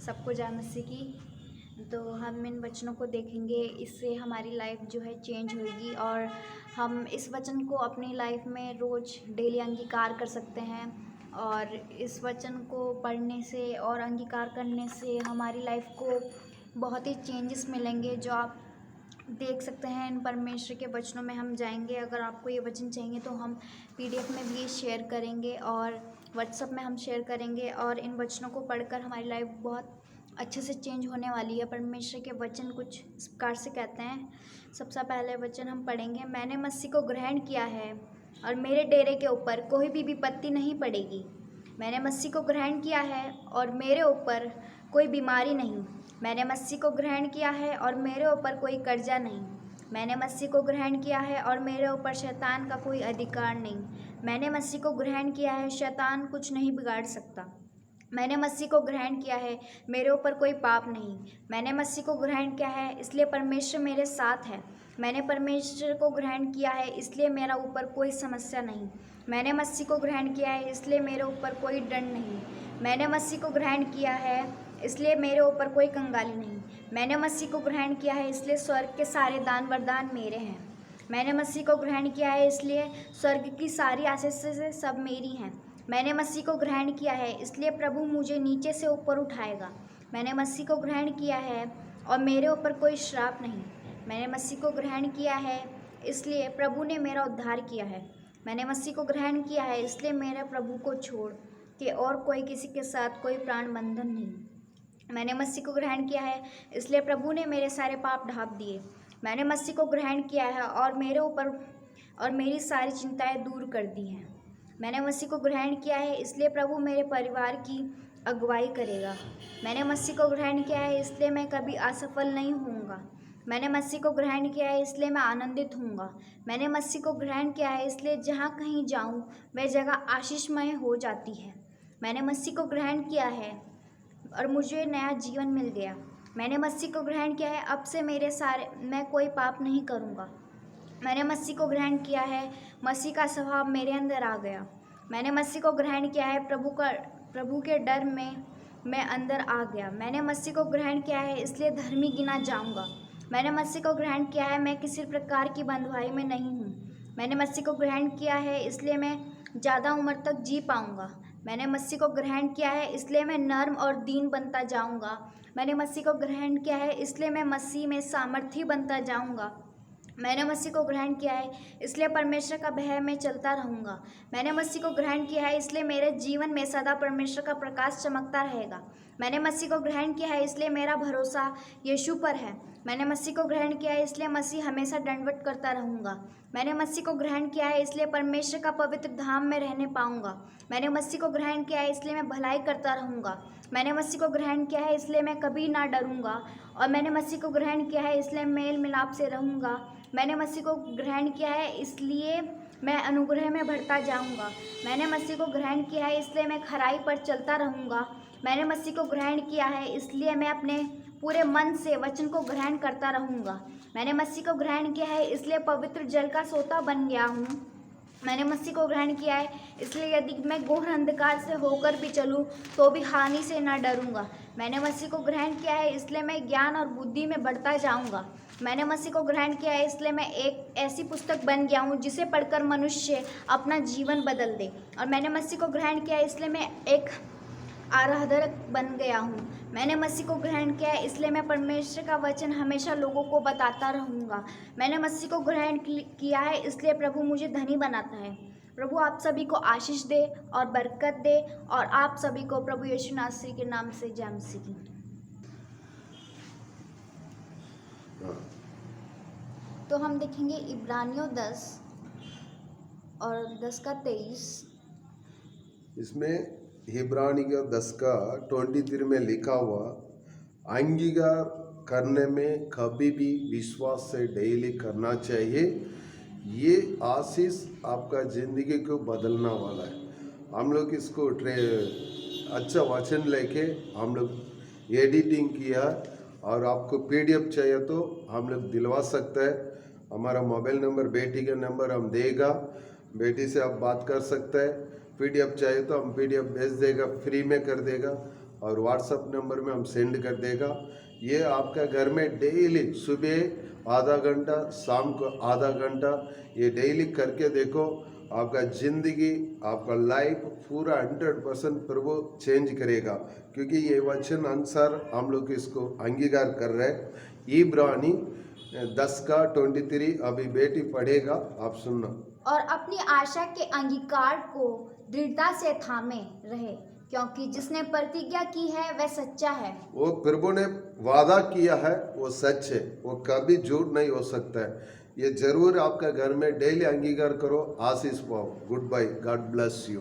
सबको जय मसीह की। तो हम इन वचनों को देखेंगे, इससे हमारी लाइफ जो है चेंज होगी और हम इस वचन को अपनी लाइफ में रोज़ डेली अंगीकार कर सकते हैं। और इस वचन को पढ़ने से और अंगीकार करने से हमारी लाइफ को बहुत ही चेंजेस मिलेंगे, जो आप देख सकते हैं। इन परमेश्वर के वचनों में हम जाएंगे। अगर आपको ये वचन चाहिए तो हम पीडीएफ में भी शेयर करेंगे और व्हाट्सएप में हम शेयर करेंगे। और इन वचनों को पढ़कर हमारी लाइफ बहुत अच्छे से चेंज होने वाली है। परमेश्वर के वचन कुछ इस प्रकार से कहते हैं। सबसे पहले वचन हम पढ़ेंगे। मैंने मसीह को ग्रहण किया है और मेरे डेरे के ऊपर कोई भी विपत्ति नहीं पड़ेगी। मैंने मसीह को ग्रहण किया है और मेरे ऊपर कोई बीमारी नहीं। मैंने मसीह को ग्रहण किया है और मेरे ऊपर कोई कर्जा नहीं। मैंने मसीह को ग्रहण किया है और मेरे ऊपर शैतान का कोई अधिकार नहीं। मैंने मसीह को ग्रहण किया है, शैतान कुछ नहीं बिगाड़ सकता। मैंने मसीह को ग्रहण किया है, मेरे ऊपर कोई पाप नहीं। मैंने मसीह को ग्रहण किया है, इसलिए परमेश्वर मेरे साथ है। मैंने परमेश्वर को ग्रहण किया है, इसलिए मेरा ऊपर कोई समस्या नहीं। मैंने मसीह को ग्रहण किया है, इसलिए मेरे ऊपर कोई दंड नहीं। मैंने मसीह को ग्रहण किया है, इसलिए मेरे ऊपर कोई कंगाली नहीं। मैंने मसीह को ग्रहण किया है, इसलिए स्वर्ग के सारे दान वरदान मेरे हैं। मैंने मसीह को ग्रहण किया है, इसलिए स्वर्ग की सारी आशीषें सब मेरी हैं। मैंने मसीह को ग्रहण किया है, इसलिए प्रभु मुझे नीचे से ऊपर उठाएगा। मैंने मसीह को ग्रहण किया है और मेरे ऊपर कोई श्राप नहीं। मैंने मसीह को ग्रहण किया है, इसलिए प्रभु ने मेरा उद्धार किया है। मैंने मसीह को ग्रहण किया है, इसलिए मेरे प्रभु को छोड़ के और कोई किसी के साथ कोई प्राण बंधन नहीं। मैंने मसीह को ग्रहण किया है, इसलिए प्रभु ने मेरे सारे पाप ढाँप दिए। मैंने मसीह को ग्रहण किया है और मेरे ऊपर और मेरी सारी चिंताएं दूर कर दी हैं। मैंने मसीह को ग्रहण किया है, इसलिए प्रभु मेरे परिवार की अगुवाई करेगा। मैंने मसीह को ग्रहण किया है, इसलिए मैं कभी असफल नहीं होऊंगा। मैंने मसीह को ग्रहण किया है, इसलिए मैं आनंदित होऊंगा। मैंने मसीह को ग्रहण किया है, इसलिए जहाँ कहीं जाऊँ वह जगह आशीषमय हो जाती है। मैंने मसीह को ग्रहण किया है और मुझे नया जीवन मिल गया। मैंने मसीह को ग्रहण किया है, अब से मैं कोई पाप नहीं करूँगा। मैंने मसीह को ग्रहण किया है, मसीह का स्वभाव मेरे अंदर आ गया। मैंने मसीह को ग्रहण किया है, प्रभु के डर में मैं अंदर आ गया। मैंने मसीह को ग्रहण किया है, इसलिए धर्मी गिना जाऊंगा। मैंने मसीह को ग्रहण किया है, मैं किसी प्रकार की बंधुआई में नहीं हूँ। मैंने मसीह को ग्रहण किया है, इसलिए मैं ज़्यादा उम्र तक जी पाऊँगा। मैंने मसीह को ग्रहण किया है, इसलिए मैं नर्म और दीन बनता जाऊँगा। मैंने मसीह को ग्रहण किया है, इसलिए मैं मसीह में सामर्थी बनता जाऊँगा। मैंने मसीह को ग्रहण किया है, इसलिए परमेश्वर का भय में चलता रहूँगा। मैंने मसीह को ग्रहण किया है, इसलिए मेरे जीवन में सदा परमेश्वर का प्रकाश चमकता रहेगा। मैंने मसीह को ग्रहण किया है, इसलिए मेरा भरोसा यीशु पर है। मैंने मसीह को ग्रहण किया है, इसलिए मसीह हमेशा दंडवत करता रहूँगा। मैंने मसीह को ग्रहण किया है, इसलिए परमेश्वर का पवित्र धाम में रहने पाऊँगा। मैंने मसीह को ग्रहण किया है, इसलिए मैं भलाई करता रहूँगा। मैंने मसीह को ग्रहण किया है, इसलिए मैं कभी ना डरूँगा। और मैंने मसीह को ग्रहण किया है, इसलिए मेल मिलाप से रहूँगा। मैंने मसीह को ग्रहण किया है, इसलिए मैं अनुग्रह में बढ़ता जाऊंगा। मैंने मसीह को ग्रहण किया है, इसलिए मैं खराई पर चलता रहूंगा। मैंने मसीह को ग्रहण किया है, इसलिए मैं अपने पूरे मन से वचन को ग्रहण करता रहूंगा। मैंने मसीह को ग्रहण किया है, इसलिए पवित्र जल का सोता बन गया हूँ। मैंने मसीह को ग्रहण किया है, इसलिए यदि मैं घोर अंधकार से होकर भी चलूँ तो भी हानि से न डरूंगा। मैंने मसीह को ग्रहण किया है, इसलिए मैं ज्ञान और बुद्धि में बढ़ता जाऊंगा। मैंने मसीह को ग्रहण किया है, इसलिए मैं एक ऐसी पुस्तक बन गया हूँ जिसे पढ़कर मनुष्य अपना जीवन बदल दे। और मैंने मसीह को ग्रहण किया है, इसलिए मैं एक आराधक बन गया हूँ। मैंने मसीह को ग्रहण किया है, इसलिए मैं परमेश्वर का वचन हमेशा लोगों को बताता रहूँगा। मैंने मसीह को ग्रहण किया है, इसलिए प्रभु मुझे धनी बनाता है। प्रभु आप सभी को आशीष दे और बरकत दे, और आप सभी को प्रभु यीशु नासरी के नाम से जय मसीह की। तो हम देखेंगे इब्रानियों 10 और 10 का 23। इसमें इब्रानियों 10 का 23 में लिखा हुआ, अंगीकार करने में कभी भी विश्वास से डेली करना चाहिए। ये आशीष आपका ज़िंदगी को बदलने वाला है। हम लोग इसको अच्छा वचन लेके हम लोग एडिटिंग किया, और आपको पीडीएफ चाहिए तो हम लोग दिलवा सकते हैं। हमारा मोबाइल नंबर, बेटी का नंबर हम देगा, बेटी से आप बात कर सकते हैं। पीडीएफ चाहिए तो हम पीडीएफ भेज देगा, फ्री में कर देगा। और व्हाट्सएप नंबर में हम सेंड कर देगा। ये आपका घर में डेली सुबह आधा घंटा, शाम को आधा घंटा ये डेली करके देखो, आपका ज़िंदगी, आपका लाइफ पूरा 100% प्रभु चेंज करेगा। क्योंकि ये वचन अनुसार हम लोग इसको अंगीकार कर रहे हैं। इब्रानी 10 का 23 अभी बेटी पढ़ेगा, आप सुनना। और अपनी आशा के अंगीकार को दृढ़ता से थामे रहे, क्योंकि जिसने प्रतिज्ञा की है वह सच्चा है। वो प्रभु ने वादा किया है, वो सच है, वो कभी झूठ नहीं हो सकता है। ये जरूर आपका घर में डेली अंगीकार करो, आशीष पाओ। Goodbye, God bless you.